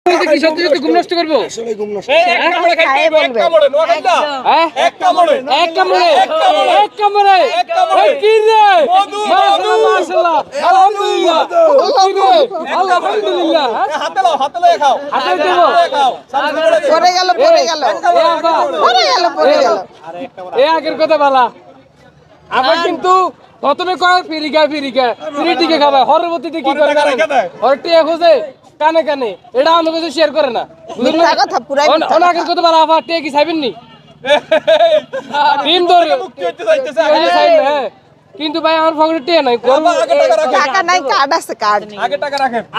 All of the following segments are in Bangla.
কি সত্যি সত্যি ঘুম নষ্ট করবো? আসলে ঘুম নষ্ট। এক কামড়ে ওই কি রে? মাশাআল্লাহ মাশাআল্লাহ আলহামদুলিল্লাহ কি রে? আলহামদুলিল্লাহ হাতে দেবো পড়ে গেল এ আগের কথা বলা আবার কিন্তু প্রথমে কয় ফিরিকা ফিরিটিকে খাবে হরবতীতে কি করে হরটি খোঁজে কানে কানে এটা আমাদের কাছে শেয়ার করে না মিথ্যা কথা পুরাই মিথ্যা কথা। আগের কথা বলা আবার টিয়া কি চাইবেন নি দিন ধরে হ্যাঁ কিন্তু ভাই আমার পকেটে টিয়া নাই টাকা নাই কার্ড আছে কার্ড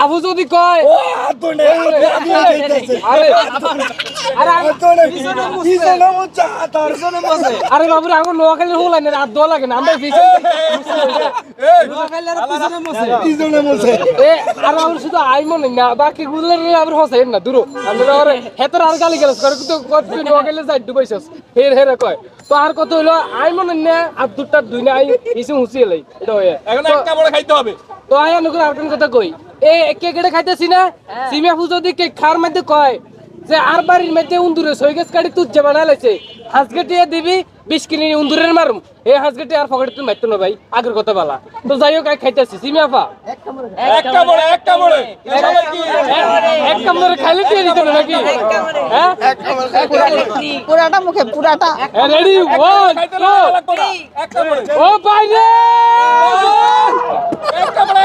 আবু যদি কয় আরে আরে বাবুরে এখন নোয়াখালীর হোলাই না রাত দোয়া লাগে না আমরা আর আমার শুধু আই মনে না বাকি গুলো আবার হসাই না দূর আমরা ওরে হেতর আর গালি গেল করে কিন্তু নোয়াখালী যাই ডুবাইছস হেরে কয় তো আর কত হইলো আই মনে না আর দুটা দুই না আই কিছু হুঁসিয়ে লাই এটা হয়ে এখন একটা বড় খাইতে হবে তো আই অনুকূল আর কোন কথা কই এ কে কেটে খাইতেছি না সিমিয়া ফুজ যদি কে খার মধ্যে কয় যে আর বাড়ির মধ্যে উন্দুরে সৈগেস কাটি তুই যে বানাইছে হাঁসগেটিয়া দিবি 20 কিলো উন্দুরের মারুম এই হাঁসগেটি আর পকেটে তুমি মারতো না ভাই আগের কথা বলা তো যাই হোক খাইতেছি সিমিয়া পা এক কামড়ে এক কামড়ে খাইলে দিয়ে দিত নাকি হ্যাঁ পুরাটা মুখে পুরাটা রেডি ওয়ান এক কামড়ে ও ভাই রে এক কামড়ে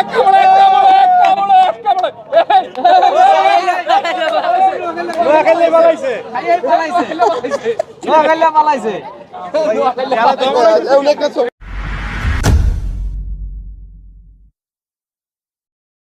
নোয়াখালী পালাইছে